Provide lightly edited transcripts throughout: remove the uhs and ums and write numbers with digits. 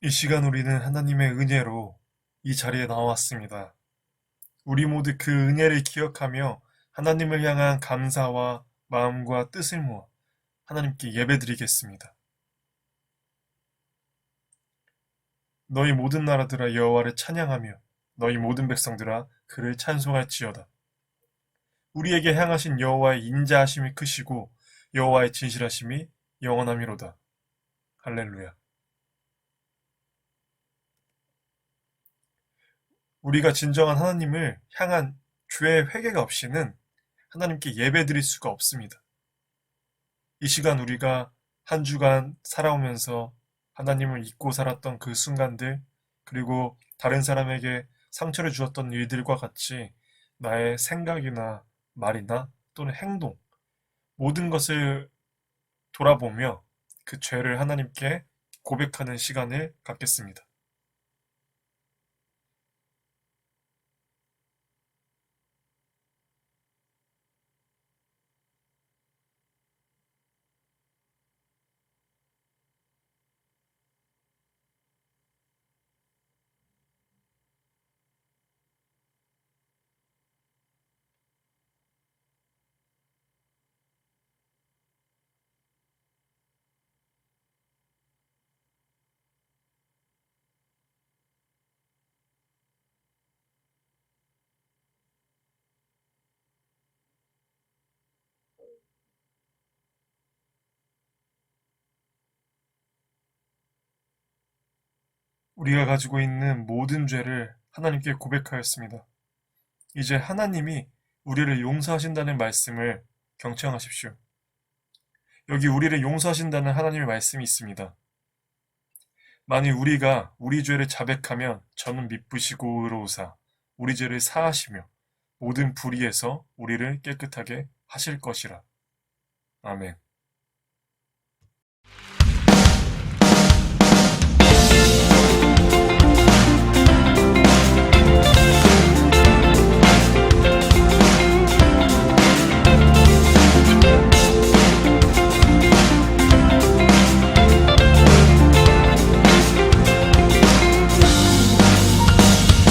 이 시간 우리는 하나님의 은혜로 이 자리에 나왔습니다. 우리 모두 그 은혜를 기억하며 하나님을 향한 감사와 마음과 뜻을 모아 하나님께 예배드리겠습니다. 너희 모든 나라들아 여호와를 찬양하며 너희 모든 백성들아 그를 찬송할지어다. 우리에게 향하신 여호와의 인자하심이 크시고 여호와의 진실하심이 영원하미로다. 할렐루야. 우리가 진정한 하나님을 향한 죄의 회개가 없이는 하나님께 예배드릴 수가 없습니다. 이 시간 우리가 한 주간 살아오면서 하나님을 잊고 살았던 그 순간들, 그리고 다른 사람에게 상처를 주었던 일들과 같이 나의 생각이나 말이나 또는 행동, 모든 것을 돌아보며 그 죄를 하나님께 고백하는 시간을 갖겠습니다. 우리가 가지고 있는 모든 죄를 하나님께 고백하였습니다. 이제 하나님이 우리를 용서하신다는 말씀을 경청하십시오. 여기 우리를 용서하신다는 하나님의 말씀이 있습니다. 만일 우리가 우리 죄를 자백하면 저는 미쁘시고 의로우사 우리 죄를 사하시며 모든 불의에서 우리를 깨끗하게 하실 것이라. 아멘.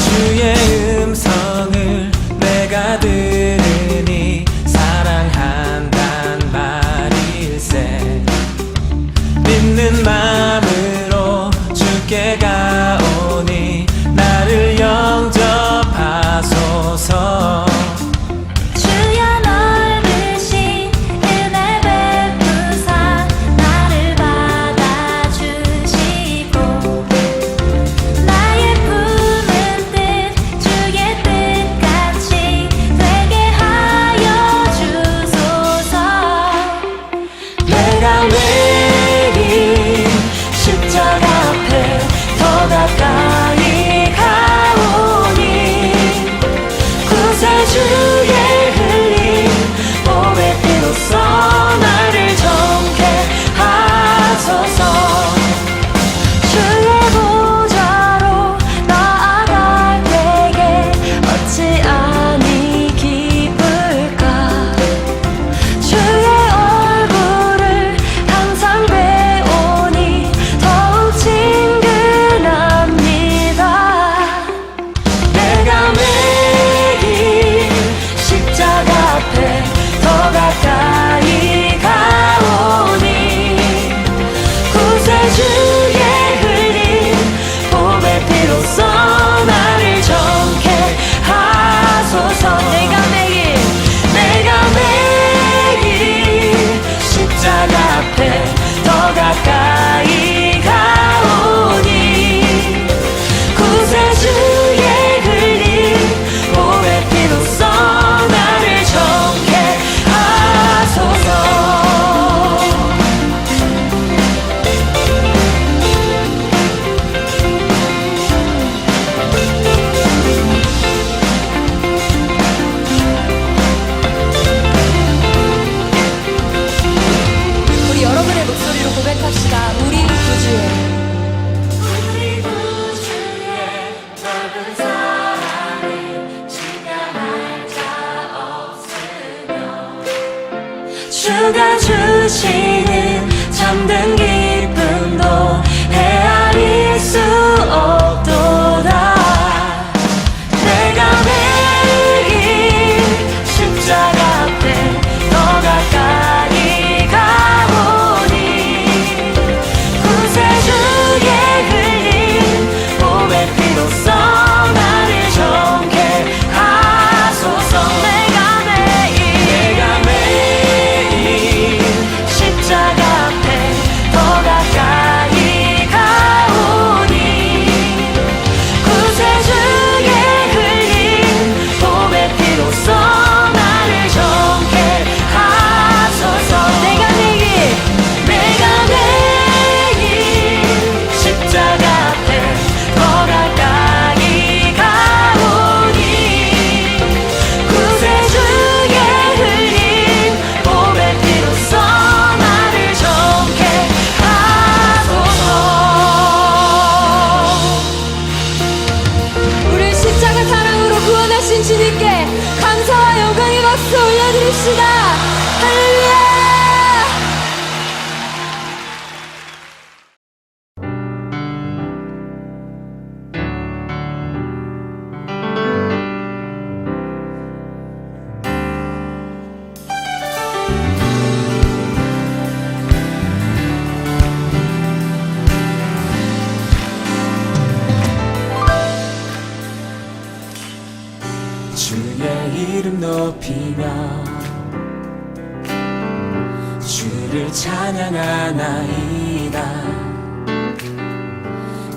주의 음성을 내가 들으니 사랑한단 말일세. 믿는 마음으로 주께 가오니 나를 영접하소서. 주여 넓으신 은혜 베푸사 나를 받아주시고 나의 품은 뜻 주의 뜻같이 되게 하여 주소서. 내가 매일 십자가 앞에 더 가까이 가오니 구세주의 흘린 몸의 피로써 나를 정케 하소서. 주의 보좌로 나아갈 때에 어찌 아니 기쁠까. 주의 얼굴을 항상 배우니 더욱 친근합니다. 내가 매일 십자가 앞에 더 가까이 가오니 구세주의 흘린 몸의 피로써 나를 정케 하소서. 내가 매일 십자가 앞에 더 가까이 가오니 구세주의 흘린 몸의 피로써 나를 정케 하소서. 높이며 주를 찬양하나이다.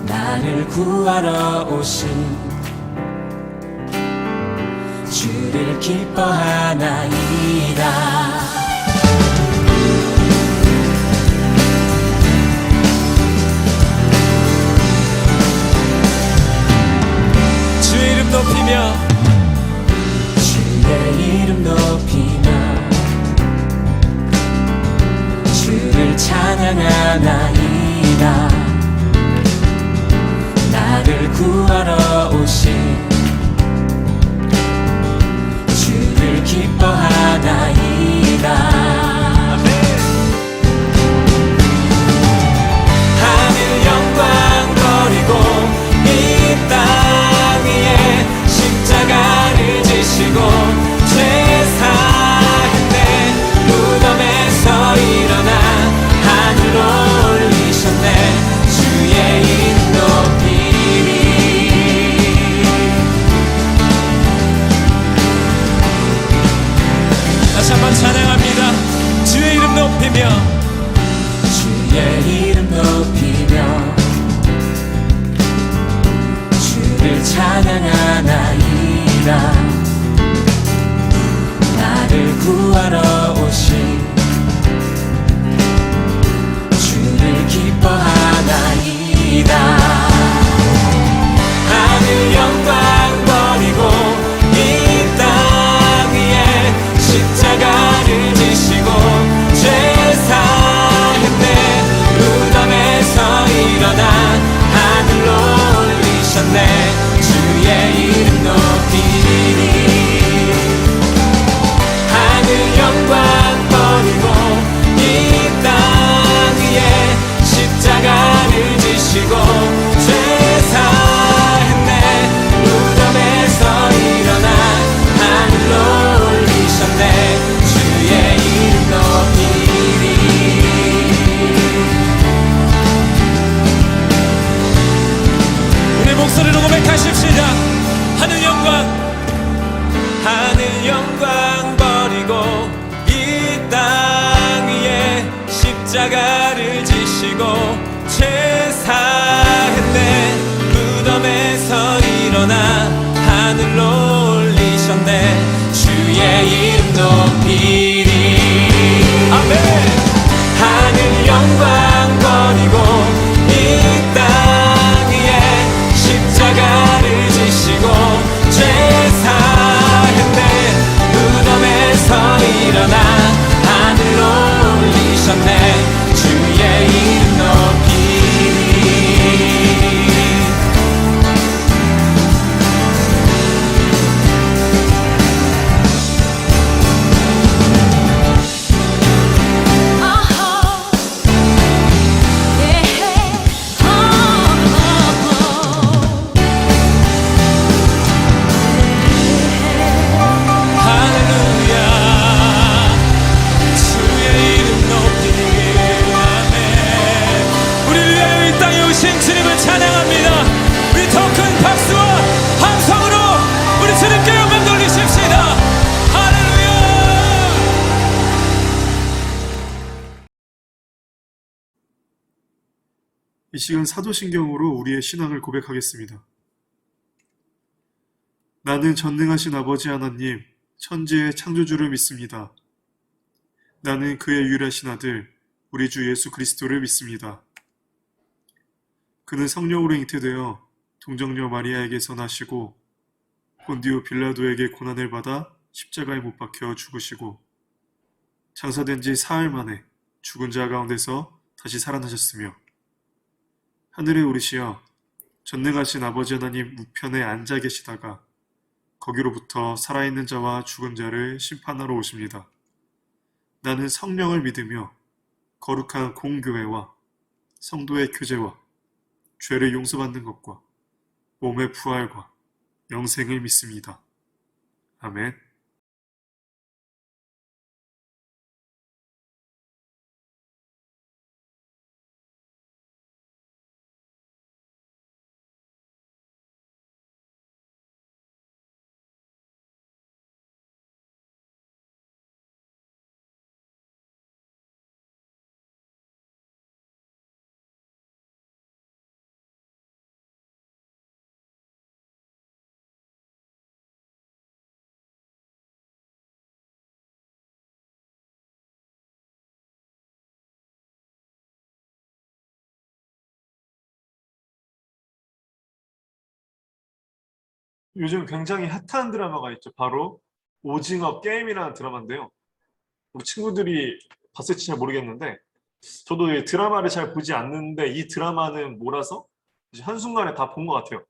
나를 구하러 오신 주를 기뻐하나이다. 주의 이름 높이며 주의 이름 높이며 주를 찬양하나이다. 나를 구하러 오신 주를 기뻐하나이다. 하늘 영광 버리고 이 땅 위에 십자가를 지시고 죄사했네. 무덤에서 일어나 하늘로 올리셨네. 주의 이름 높이리. 다시 한번 찬양합니다. 주의 이름 높이며 주의 이름 높이며 주를 찬양하나이다. 나를 구하러 오신 주를 기뻐하나이다. 하늘 영광 버리고 이 땅 위에 십자가를 지시고 죄사했네. 무덤에서 일어나 하늘로 올리셨네. 주의 이름 높이리. 하늘 영광 버리고 이 땅 위에 십자가를 지시고 죄사했네. 무덤에서 일어나 하늘로 올리셨네. 주의 이름 높이리. 우리 목소리로 고백하십시다. 하늘 영광 버리고 이 땅 위에 십자가를 지시고 죄사했네. 무덤에서 일어나 하늘로 올리셨네. 주의 이름 높이리. 아멘. 하늘 영광 버리고 이 땅 위에 십자가를 지시고 죄사했네. 무덤에서 일어나 하늘로 올리셨네. 주의 이름 높이리. 주님을 찬양합니다. 우리 더 큰 박수와 함성으로 우리 주님께 영광 돌리십시다. 할렐루야. 이 시간 사도신경으로 우리의 신앙을 고백하겠습니다. 나는 전능하신 아버지 하나님, 천지의 창조주를 믿습니다. 나는 그의 유일하신 아들, 우리 주 예수 그리스도를 믿습니다. 그는 성령으로 잉태되어 동정녀 마리아에게서 나시고 본디오 빌라도에게 고난을 받아 십자가에 못 박혀 죽으시고 장사된 지 사흘 만에 죽은 자 가운데서 다시 살아나셨으며 하늘에 오르시어 전능하신 아버지 하나님 우편에 앉아 계시다가 거기로부터 살아있는 자와 죽은 자를 심판하러 오십니다. 나는 성령을 믿으며 거룩한 공교회와 성도의 교제와 죄를 용서받는 것과 몸의 부활과 영생을 믿습니다. 아멘. 요즘 굉장히 핫한 드라마가 있죠. 바로 오징어 게임이라는 드라마인데요. 우리 친구들이 봤을지 잘 모르겠는데 저도 이 드라마를 잘 보지 않는데 이 드라마는 몰아서 이제 한순간에 다 본 것 같아요.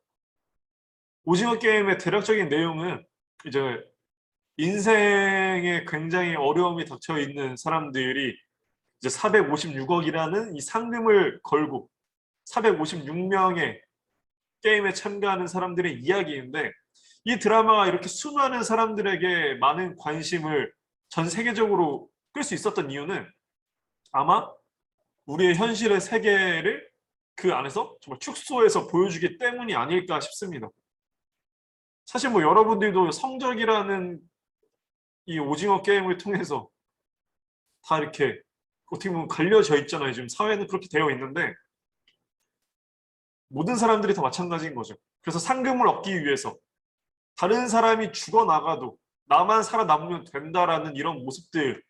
오징어 게임의 대략적인 내용은 이제 인생에 굉장히 어려움이 닥쳐 있는 사람들이 이제 456억이라는 이 상금을 걸고 456명의 게임에 참가하는 사람들의 이야기인데 이 드라마가 이렇게 수많은 사람들에게 많은 관심을 전 세계적으로 끌 수 있었던 이유는 아마 우리의 현실의 세계를 그 안에서 정말 축소해서 보여주기 때문이 아닐까 싶습니다. 사실 뭐 여러분들도 성적이라는 이 오징어 게임을 통해서 다 이렇게 어떻게 보면 갈려져 있잖아요. 지금 사회는 그렇게 되어 있는데 모든 사람들이 다 마찬가지인 거죠. 그래서 상금을 얻기 위해서 다른 사람이 죽어나가도 나만 살아남으면 된다라는 이런 모습들이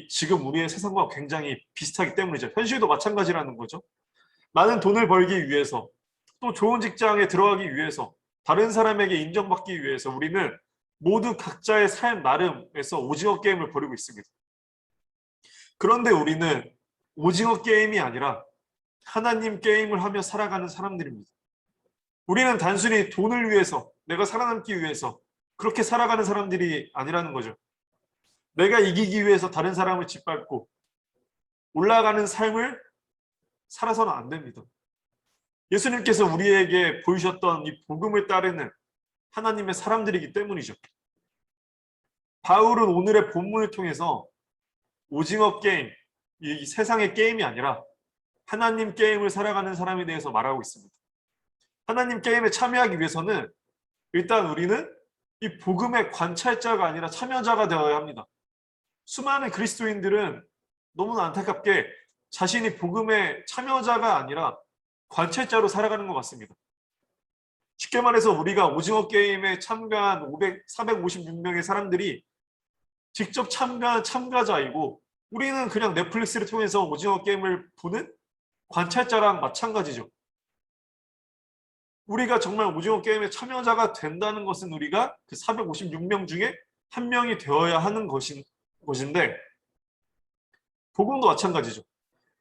지금 우리의 세상과 굉장히 비슷하기 때문이죠. 현실도 마찬가지라는 거죠. 많은 돈을 벌기 위해서 또 좋은 직장에 들어가기 위해서 다른 사람에게 인정받기 위해서 우리는 모두 각자의 삶 나름에서 오징어 게임을 벌이고 있습니다. 그런데 우리는 오징어 게임이 아니라 하나님 게임을 하며 살아가는 사람들입니다. 우리는 단순히 돈을 위해서, 내가 살아남기 위해서 그렇게 살아가는 사람들이 아니라는 거죠. 내가 이기기 위해서 다른 사람을 짓밟고 올라가는 삶을 살아서는 안 됩니다. 예수님께서 우리에게 보이셨던 이 복음을 따르는 하나님의 사람들이기 때문이죠. 바울은 오늘의 본문을 통해서 오징어 게임, 이 세상의 게임이 아니라 하나님 게임을 살아가는 사람에 대해서 말하고 있습니다. 하나님 게임에 참여하기 위해서는 일단 우리는 이 복음의 관찰자가 아니라 참여자가 되어야 합니다. 수많은 그리스도인들은 너무나 안타깝게 자신이 복음의 참여자가 아니라 관찰자로 살아가는 것 같습니다. 쉽게 말해서 우리가 오징어 게임에 참가한 456명의 사람들이 직접 참가한 참가자이고 우리는 그냥 넷플릭스를 통해서 오징어 게임을 보는 관찰자랑 마찬가지죠. 우리가 정말 오징어 게임의 참여자가 된다는 것은 우리가 그 456명 중에 한 명이 되어야 하는 것인데 복음도 마찬가지죠.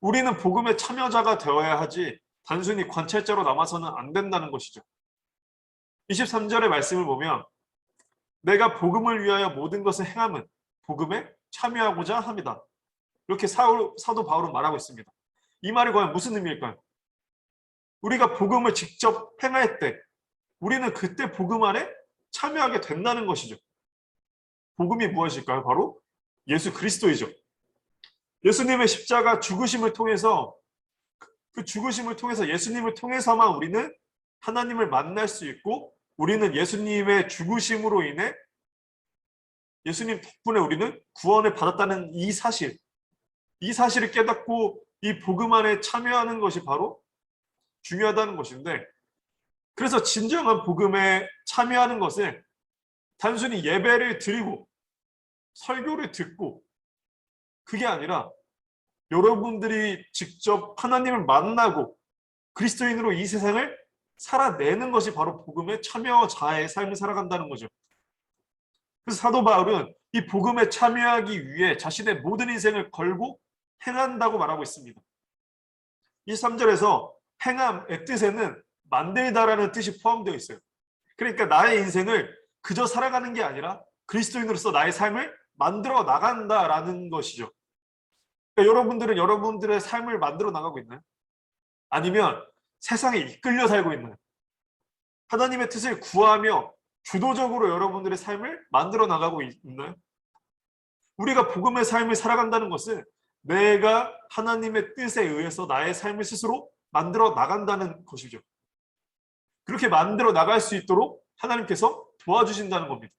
우리는 복음의 참여자가 되어야 하지 단순히 관찰자로 남아서는 안 된다는 것이죠. 23절의 말씀을 보면 내가 복음을 위하여 모든 것을 행함은 복음에 참여하고자 합니다. 이렇게 사도 바울은 말하고 있습니다. 이 말이 과연 무슨 의미일까요? 우리가 복음을 직접 행할 때 우리는 그때 복음 안에 참여하게 된다는 것이죠. 복음이 무엇일까요? 바로 예수 그리스도이죠. 예수님의 십자가 죽으심을 통해서 그 죽으심을 통해서 예수님을 통해서만 우리는 하나님을 만날 수 있고 우리는 예수님의 죽으심으로 인해 예수님 덕분에 우리는 구원을 받았다는 이 사실을 깨닫고 이 복음 안에 참여하는 것이 바로 중요하다는 것인데 그래서 진정한 복음에 참여하는 것은 단순히 예배를 드리고 설교를 듣고 그게 아니라 여러분들이 직접 하나님을 만나고 그리스도인으로 이 세상을 살아내는 것이 바로 복음의 참여자의 삶을 살아간다는 거죠. 그래서 사도 바울은 이 복음에 참여하기 위해 자신의 모든 인생을 걸고 행한다고 말하고 있습니다. 23절에서 행함의 뜻에는 만들다라는 뜻이 포함되어 있어요. 그러니까 나의 인생을 그저 살아가는 게 아니라 그리스도인으로서 나의 삶을 만들어 나간다라는 것이죠. 그러니까 여러분들은 여러분들의 삶을 만들어 나가고 있나요? 아니면 세상에 이끌려 살고 있나요? 하나님의 뜻을 구하며 주도적으로 여러분들의 삶을 만들어 나가고 있나요? 우리가 복음의 삶을 살아간다는 것은 내가 하나님의 뜻에 의해서 나의 삶을 스스로 만들어 나간다는 것이죠. 그렇게 만들어 나갈 수 있도록 하나님께서 도와주신다는 겁니다.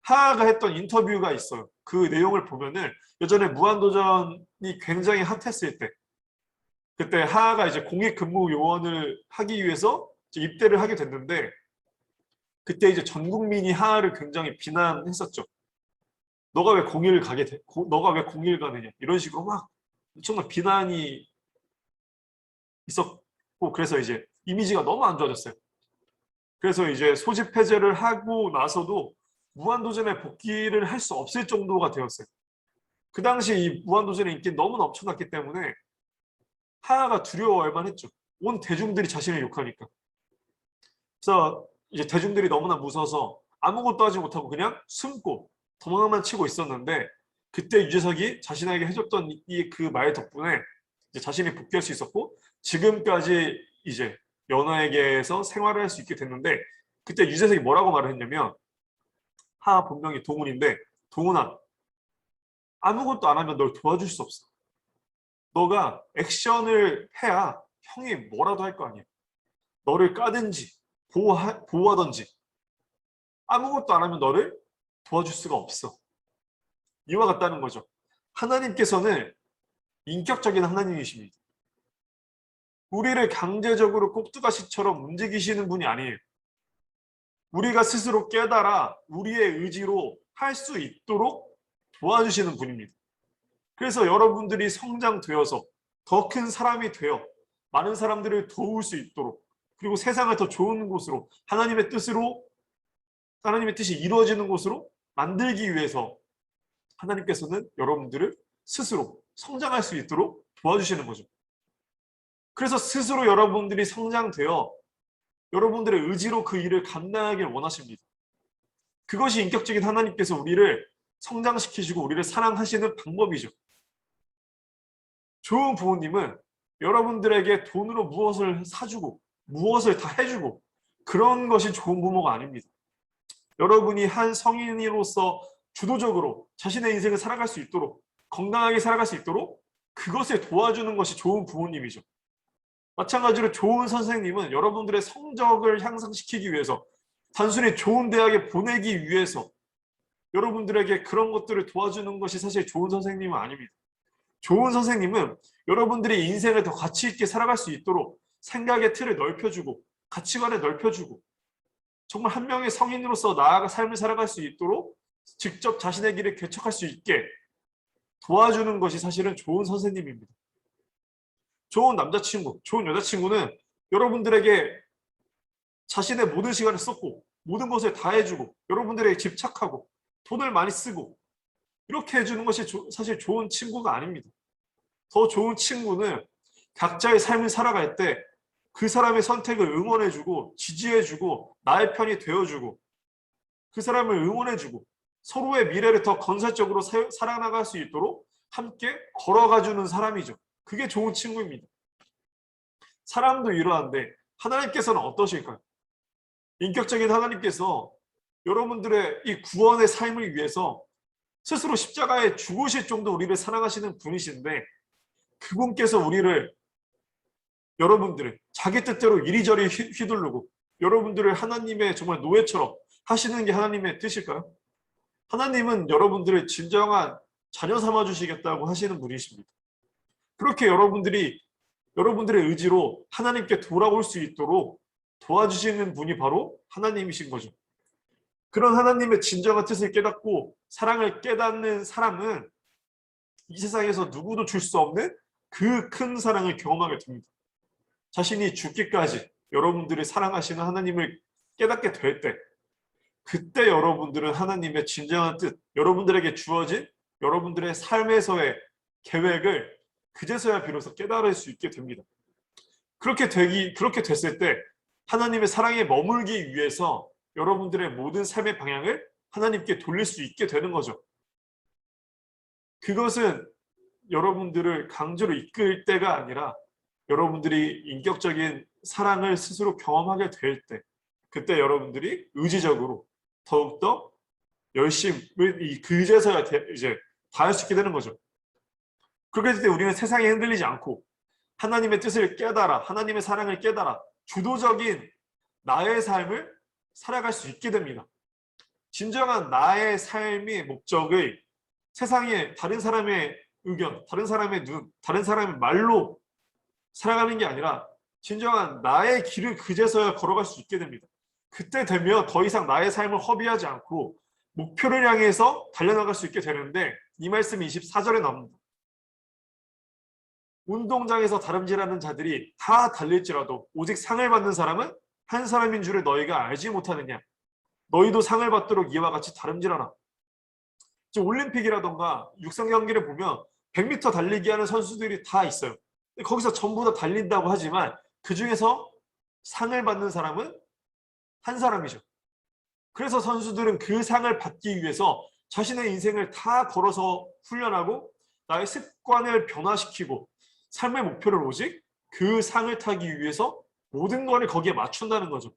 하하가 했던 인터뷰가 있어요. 그 내용을 보면은 예전에 무한도전이 굉장히 핫했을 때 그때 하하가 이제 공익근무 요원을 하기 위해서 입대를 하게 됐는데 그때 이제 전 국민이 하하를 굉장히 비난했었죠. 너가 왜 공익을 너가 왜 공익을 가느냐 이런 식으로 막 엄청난 비난이 있었고 그래서 이제 이미지가 너무 안 좋아졌어요. 그래서 이제 소집 해제를 하고 나서도 무한도전에 복귀를 할 수 없을 정도가 되었어요. 그 당시 이 무한도전의 인기는 너무나 엄청났기 때문에 하하가 두려워할 만했죠. 온 대중들이 자신을 욕하니까. 그래서 이제 대중들이 너무나 무서워서 아무것도 하지 못하고 그냥 숨고 도망만 치고 있었는데, 그때 유재석이 자신에게 해줬던 이 그 말 덕분에 이제 자신이 복귀할 수 있었고 지금까지 이제 연예계에서 생활을 할 수 있게 됐는데, 그때 유재석이 뭐라고 말을 했냐면, 하하 본명이 동훈인데, 동훈아, 아무것도 안 하면 널 도와줄 수 없어. 너가 액션을 해야 형이 뭐라도 할 거 아니야. 너를 까든지 보호하든지 아무것도 안 하면 너를 도와줄 수가 없어. 이와 같다는 거죠. 하나님께서는 인격적인 하나님이십니다. 우리를 강제적으로 꼭두가시처럼 움직이시는 분이 아니에요. 우리가 스스로 깨달아 우리의 의지로 할 수 있도록 도와주시는 분입니다. 그래서 여러분들이 성장되어서 더 큰 사람이 되어 많은 사람들을 도울 수 있도록, 그리고 세상을 더 좋은 곳으로 하나님의 뜻이 이루어지는 곳으로 만들기 위해서 하나님께서는 여러분들을 스스로 성장할 수 있도록 도와주시는 거죠. 그래서 스스로 여러분들이 성장되어 여러분들의 의지로 그 일을 감당하길 원하십니다. 그것이 인격적인 하나님께서 우리를 성장시키시고 우리를 사랑하시는 방법이죠. 좋은 부모님은 여러분들에게 돈으로 무엇을 사주고 무엇을 다 해주고 그런 것이 좋은 부모가 아닙니다. 여러분이 한 성인으로서 주도적으로 자신의 인생을 살아갈 수 있도록, 건강하게 살아갈 수 있도록 그것을 도와주는 것이 좋은 부모님이죠. 마찬가지로 좋은 선생님은 여러분들의 성적을 향상시키기 위해서, 단순히 좋은 대학에 보내기 위해서 여러분들에게 그런 것들을 도와주는 것이 사실 좋은 선생님은 아닙니다. 좋은 선생님은 여러분들이 인생을 더 가치 있게 살아갈 수 있도록 생각의 틀을 넓혀주고 가치관을 넓혀주고 정말 한 명의 성인으로서 나아가 삶을 살아갈 수 있도록 직접 자신의 길을 개척할 수 있게 도와주는 것이 사실은 좋은 선생님입니다. 좋은 남자친구, 좋은 여자친구는 여러분들에게 자신의 모든 시간을 쏟고 모든 것을 다 해주고 여러분들에게 집착하고 돈을 많이 쓰고 이렇게 해주는 것이 사실 좋은 친구가 아닙니다. 더 좋은 친구는 각자의 삶을 살아갈 때 그 사람의 선택을 응원해주고 지지해주고 나의 편이 되어주고 그 사람을 응원해주고 서로의 미래를 더 건설적으로 살아나갈 수 있도록 함께 걸어가주는 사람이죠. 그게 좋은 친구입니다. 사람도 이러한데 하나님께서는 어떠실까요? 인격적인 하나님께서 여러분들의 이 구원의 삶을 위해서 스스로 십자가에 죽으실 정도 우리를 사랑하시는 분이신데, 그분께서 우리를, 여러분들을 자기 뜻대로 이리저리 휘두르고 여러분들을 하나님의 정말 노예처럼 하시는 게 하나님의 뜻일까요? 하나님은 여러분들을 진정한 자녀 삼아 주시겠다고 하시는 분이십니다. 그렇게 여러분들의 의지로 하나님께 돌아올 수 있도록 도와주시는 분이 바로 하나님이신 거죠. 그런 하나님의 진정한 뜻을 깨닫고 사랑을 깨닫는 사람은 이 세상에서 누구도 줄 수 없는 그 큰 사랑을 경험하게 됩니다. 자신이 죽기까지 여러분들을 사랑하시는 하나님을 깨닫게 될 때, 그때 여러분들은 하나님의 진정한 뜻, 여러분들에게 주어진 여러분들의 삶에서의 계획을 그제서야 비로소 깨달을 수 있게 됩니다. 그렇게 됐을 때 하나님의 사랑에 머물기 위해서 여러분들의 모든 삶의 방향을 하나님께 돌릴 수 있게 되는 거죠. 그것은 여러분들을 강제로 이끌 때가 아니라 여러분들이 인격적인 사랑을 스스로 경험하게 될 때, 그때 여러분들이 의지적으로 더욱더 열심히 그제서야 이제 다 할 수 있게 되는 거죠. 그렇게 될 때 우리는 세상에 흔들리지 않고 하나님의 뜻을 깨달아, 하나님의 사랑을 깨달아 주도적인 나의 삶을 살아갈 수 있게 됩니다. 진정한 나의 삶의 목적의 세상에 다른 사람의 의견, 다른 사람의 눈, 다른 사람의 말로 살아가는 게 아니라 진정한 나의 길을 그제서야 걸어갈 수 있게 됩니다. 그때 되면 더 이상 나의 삶을 허비하지 않고 목표를 향해서 달려나갈 수 있게 되는데, 이 말씀이 24절에 나옵니다. 운동장에서 다름질하는 자들이 다 달릴지라도 오직 상을 받는 사람은 한 사람인 줄을 너희가 알지 못하느냐? 너희도 상을 받도록 이와 같이 다름질하라. 지금 올림픽이라던가 육상 경기를 보면 100m 달리기 하는 선수들이 다 있어요. 거기서 전부 다 달린다고 하지만 그 중에서 상을 받는 사람은 한 사람이죠. 그래서 선수들은 그 상을 받기 위해서 자신의 인생을 다 걸어서 훈련하고 나의 습관을 변화시키고 삶의 목표를 오직 그 상을 타기 위해서 모든 것을 거기에 맞춘다는 거죠.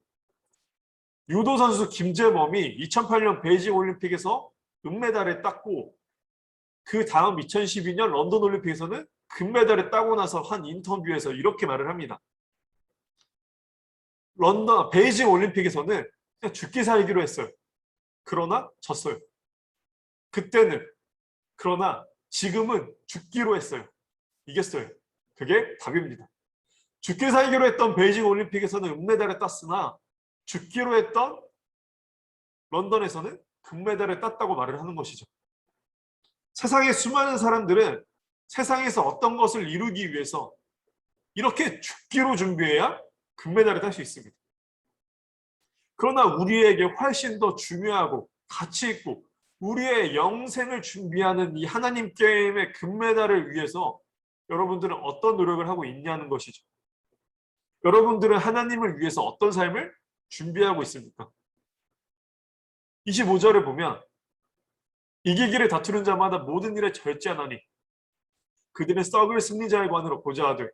유도 선수 김재범이 2008년 베이징 올림픽에서 은메달을 땄고 그 다음 2012년 런던 올림픽에서는 금메달을 따고 나서 한 인터뷰에서 이렇게 말을 합니다. 베이징 올림픽에서는 그냥 죽기 살기로 했어요. 그러나 졌어요. 그때는. 그러나 지금은 죽기로 했어요. 이겼어요. 그게 답입니다. 죽기 살기로 했던 베이징 올림픽에서는 은메달을 땄으나 죽기로 했던 런던에서는 금메달을 땄다고 말을 하는 것이죠. 세상의 수많은 사람들은 세상에서 어떤 것을 이루기 위해서 이렇게 죽기로 준비해야 금메달을 딸 수 있습니다. 그러나 우리에게 훨씬 더 중요하고 가치 있고 우리의 영생을 준비하는 이 하나님 게임의 금메달을 위해서 여러분들은 어떤 노력을 하고 있냐는 것이죠. 여러분들은 하나님을 위해서 어떤 삶을 준비하고 있습니까? 25절을 보면 이기기를 다투는 자마다 모든 일에 절제하나니 그들은 썩을 승리자의 관으로 고자하되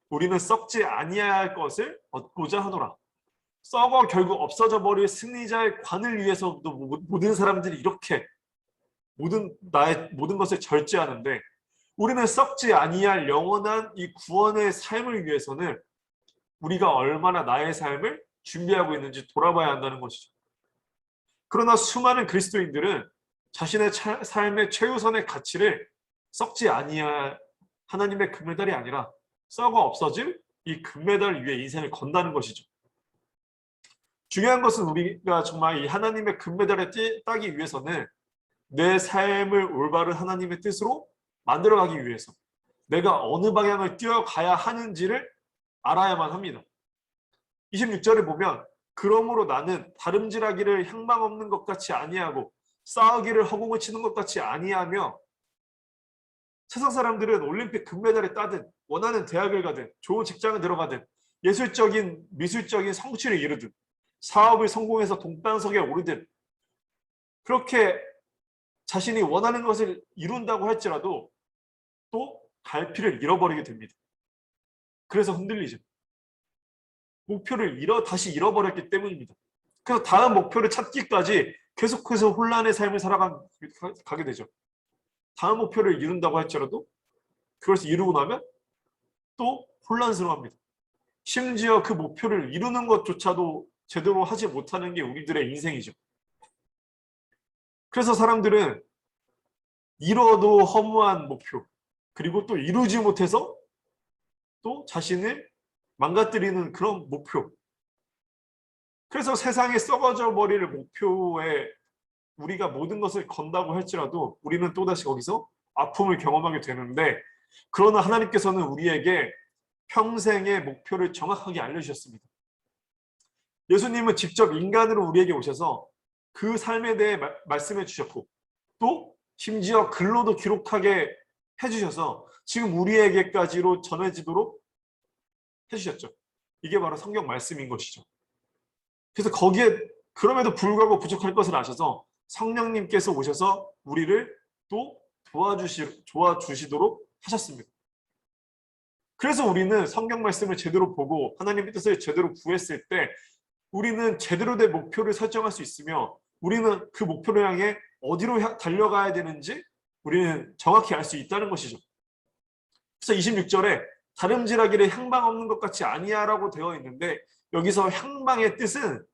우리는 썩지 아니할 것을 얻고자 하노라. 썩어 결국 없어져 버릴 승리자의 관을 위해서도 모든 사람들이 이렇게 나의 모든 것을 절제하는데 우리는 썩지 아니할 영원한 이 구원의 삶을 위해서는 우리가 얼마나 나의 삶을 준비하고 있는지 돌아봐야 한다는 것이죠. 그러나 수많은 그리스도인들은 자신의 삶의 최우선의 가치를 썩지 아니할 하나님의 금메달이 아니라 썩어 없어질 이 금메달 위에 인생을 건다는 것이죠. 중요한 것은 우리가 정말 이 하나님의 금메달을 따기 위해서는 내 삶을 올바른 하나님의 뜻으로 만들어가기 위해서 내가 어느 방향을 뛰어가야 하는지를 알아야만 합니다. 26절을 보면 그러므로 나는 다름질하기를 향방 없는 것 같이 아니하고 싸우기를 허공을 치는 것 같이 아니하며 세상 사람들은 올림픽 금메달을 따든 원하는 대학을 가든 좋은 직장을 들어가든 예술적인 미술적인 성취를 이루든 사업을 성공해서 동방석에 오르든 그렇게 자신이 원하는 것을 이룬다고 할지라도 또 갈피를 잃어버리게 됩니다. 그래서 흔들리죠. 목표를 다시 잃어버렸기 때문입니다. 그래서 다음 목표를 찾기까지 계속해서 혼란의 삶을 살아가게 되죠. 다음 목표를 이룬다고 할지라도 그것을 이루고 나면 또 혼란스러워합니다. 심지어 그 목표를 이루는 것조차도 제대로 하지 못하는 게 우리들의 인생이죠. 그래서 사람들은 이뤄도 허무한 목표 그리고 또 이루지 못해서 또 자신을 망가뜨리는 그런 목표 그래서 세상에 썩어져 버릴 목표에 우리가 모든 것을 건다고 할지라도 우리는 또다시 거기서 아픔을 경험하게 되는데 그러나 하나님께서는 우리에게 평생의 목표를 정확하게 알려주셨습니다. 예수님은 직접 인간으로 우리에게 오셔서 그 삶에 대해 말씀해 주셨고 또 심지어 글로도 기록하게 해주셔서 지금 우리에게까지로 전해지도록 해주셨죠. 이게 바로 성경 말씀인 것이죠. 그래서 거기에 그럼에도 불구하고 부족할 것을 아셔서 성령님께서 오셔서 우리를 또 도와주시도록 하셨습니다. 그래서 우리는 성경 말씀을 제대로 보고 하나님의 뜻을 제대로 구했을 때 우리는 제대로 된 목표를 설정할 수 있으며 우리는 그 목표를 향해 어디로 달려가야 되는지 우리는 정확히 알 수 있다는 것이죠. 그래서 26절에 다름질하기를 향방 없는 것 같이 아니하라고 되어 있는데 여기서 향방의 뜻은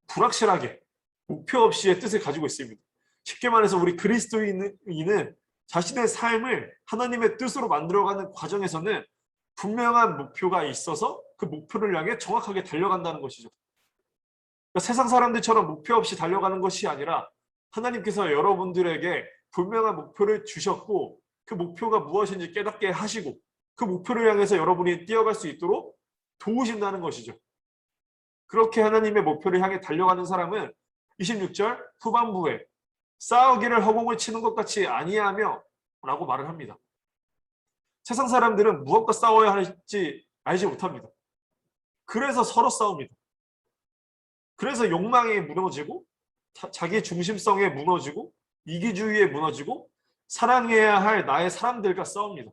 불확실하게 목표 없이의 뜻을 가지고 있습니다. 쉽게 말해서 우리 그리스도인은 자신의 삶을 하나님의 뜻으로 만들어가는 과정에서는 분명한 목표가 있어서 그 목표를 향해 정확하게 달려간다는 것이죠. 그러니까 세상 사람들처럼 목표 없이 달려가는 것이 아니라 하나님께서 여러분들에게 분명한 목표를 주셨고 그 목표가 무엇인지 깨닫게 하시고 그 목표를 향해서 여러분이 뛰어갈 수 있도록 도우신다는 것이죠. 그렇게 하나님의 목표를 향해 달려가는 사람은 26절 후반부에 싸우기를 허공을 치는 것 같이 아니하며 라고 말을 합니다. 세상 사람들은 무엇과 싸워야 할지 알지 못합니다. 그래서 서로 싸웁니다. 그래서 욕망에 무너지고 자기 중심성에 무너지고 이기주의에 무너지고 사랑해야 할 나의 사람들과 싸웁니다.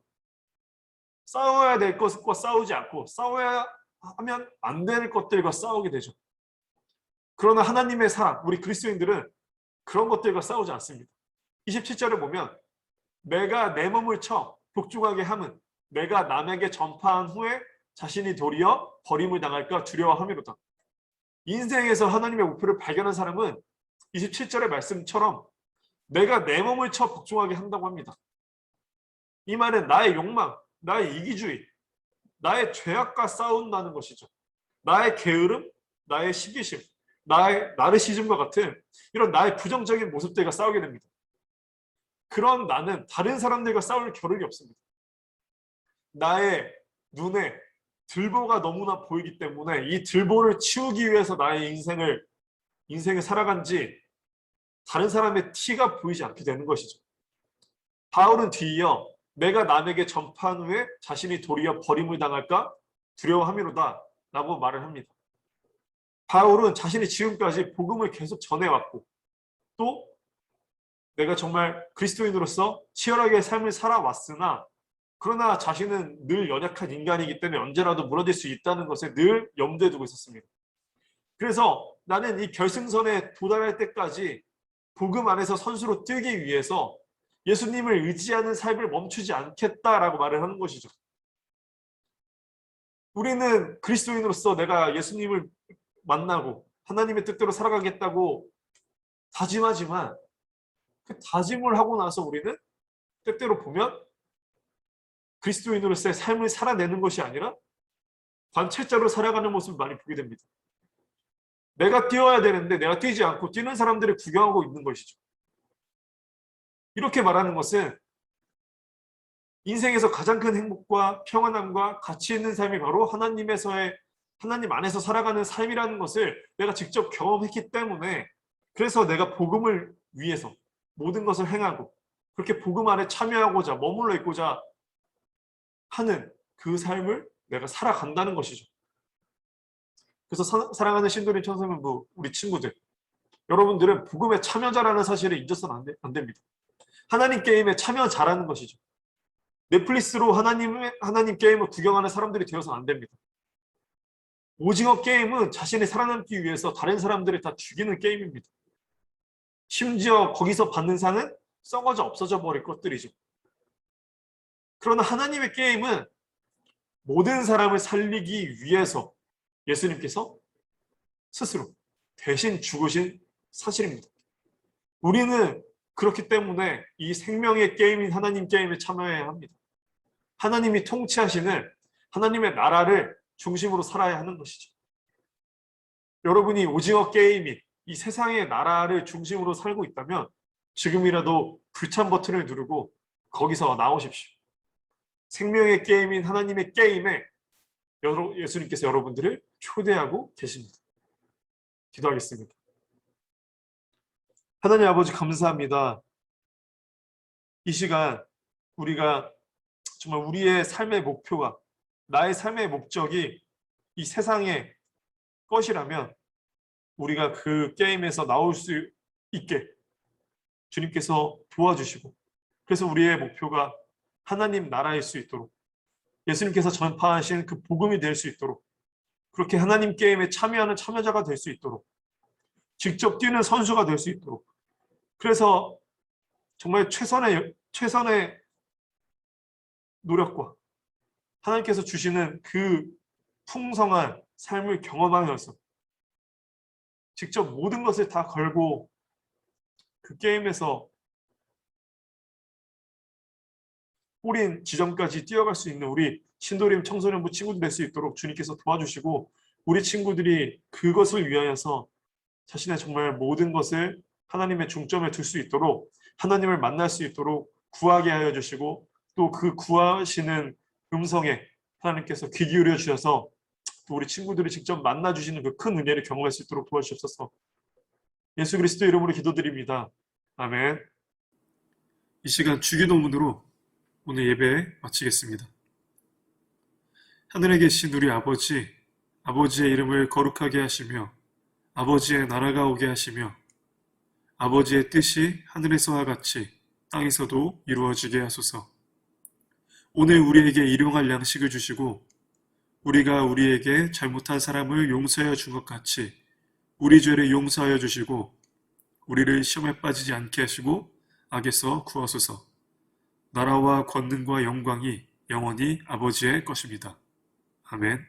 싸워야 될 것과 싸우지 않고 싸워야 하면 안 될 것들과 싸우게 되죠. 그러나 하나님의 사람, 우리 그리스도인들은 그런 것들과 싸우지 않습니다. 27절을 보면 내가 내 몸을 쳐 복종하게 함은 내가 남에게 전파한 후에 자신이 도리어 버림을 당할까 두려워함이로다. 인생에서 하나님의 목표를 발견한 사람은 27절의 말씀처럼 내가 내 몸을 쳐 복종하게 한다고 합니다. 이 말은 나의 욕망, 나의 이기주의, 나의 죄악과 싸운다는 것이죠. 나의 게으름, 나의 시기심, 나의 나르시즘과 같은 이런 나의 부정적인 모습들과 싸우게 됩니다. 그런 나는 다른 사람들과 싸울 겨를이 없습니다. 나의 눈에 들보가 너무나 보이기 때문에 이 들보를 치우기 위해서 나의 인생을 살아간지 다른 사람의 티가 보이지 않게 되는 것이죠. 바울은 뒤이어 내가 남에게 전파한 후에 자신이 도리어 버림을 당할까 두려워함이로다 라고 말을 합니다. 바울은 자신이 지금까지 복음을 계속 전해왔고 또 내가 정말 그리스도인으로서 치열하게 삶을 살아왔으나 그러나 자신은 늘 연약한 인간이기 때문에 언제라도 무너질 수 있다는 것을 늘 염두에 두고 있었습니다. 그래서 나는 이 결승선에 도달할 때까지 복음 안에서 선수로 뛰기 위해서 예수님을 의지하는 삶을 멈추지 않겠다라고 말을 하는 것이죠. 우리는 그리스도인으로서 내가 예수님을 만나고 하나님의 뜻대로 살아가겠다고 다짐하지만 그 다짐을 하고 나서 우리는 때때로 보면 그리스도인으로서의 삶을 살아내는 것이 아니라 관찰자로 살아가는 모습을 많이 보게 됩니다. 내가 뛰어야 되는데 내가 뛰지 않고 뛰는 사람들을 구경하고 있는 것이죠. 이렇게 말하는 것은 인생에서 가장 큰 행복과 평안함과 가치 있는 삶이 바로 하나님 안에서 살아가는 삶이라는 것을 내가 직접 경험했기 때문에 그래서 내가 복음을 위해서 모든 것을 행하고 그렇게 복음 안에 참여하고자 머물러 있고자 하는 그 삶을 내가 살아간다는 것이죠. 그래서 사랑하는 신도림 청소년부 우리 친구들, 여러분들은 복음의 참여자라는 사실을 잊어서는 안 됩니다. 하나님 게임에 참여 잘하는 것이죠. 넷플릭스로 하나님 게임을 구경하는 사람들이 되어서는 안 됩니다. 오징어 게임은 자신이 살아남기 위해서 다른 사람들을 다 죽이는 게임입니다. 심지어 거기서 받는 상은 썩어져 없어져 버릴 것들이죠. 그러나 하나님의 게임은 모든 사람을 살리기 위해서 예수님께서 스스로 대신 죽으신 사실입니다. 우리는 그렇기 때문에 이 생명의 게임인 하나님 게임에 참여해야 합니다. 하나님이 통치하시는 하나님의 나라를 중심으로 살아야 하는 것이죠. 여러분이 오징어 게임인 이 세상의 나라를 중심으로 살고 있다면 지금이라도 불참 버튼을 누르고 거기서 나오십시오. 생명의 게임인 하나님의 게임에 예수님께서 여러분들을 초대하고 계십니다. 기도하겠습니다. 하나님 아버지 감사합니다. 이 시간 우리가 정말 우리의 삶의 목표가 나의 삶의 목적이 이 세상의 것이라면 우리가 그 게임에서 나올 수 있게 주님께서 도와주시고 그래서 우리의 목표가 하나님 나라일 수 있도록 예수님께서 전파하신 그 복음이 될 수 있도록 그렇게 하나님 게임에 참여하는 참여자가 될 수 있도록 직접 뛰는 선수가 될 수 있도록 그래서 정말 최선의 노력과 하나님께서 주시는 그 풍성한 삶을 경험하면서 직접 모든 것을 다 걸고 그 게임에서 꼬린 지점까지 뛰어갈 수 있는 우리 신도림 청소년부 친구들 될 수 있도록 주님께서 도와주시고 우리 친구들이 그것을 위하여서 자신의 정말 모든 것을 하나님의 중점에 둘 수 있도록 하나님을 만날 수 있도록 구하게 하여 주시고 또 그 구하시는 음성에 하나님께서 귀 기울여 주셔서 또 우리 친구들이 직접 만나주시는 그 큰 은혜를 경험할 수 있도록 도와주시옵소서. 예수 그리스도 이름으로 기도드립니다. 아멘. 이 시간 주기도문으로 오늘 예배 마치겠습니다. 하늘에 계신 우리 아버지, 아버지의 이름을 거룩하게 하시며 아버지의 나라가 오게 하시며 아버지의 뜻이 하늘에서와 같이 땅에서도 이루어지게 하소서. 오늘 우리에게 일용할 양식을 주시고 우리가 우리에게 잘못한 사람을 용서하여 준 것 같이 우리 죄를 용서하여 주시고 우리를 시험에 빠지지 않게 하시고 악에서 구하소서. 나라와 권능과 영광이 영원히 아버지의 것입니다. 아멘.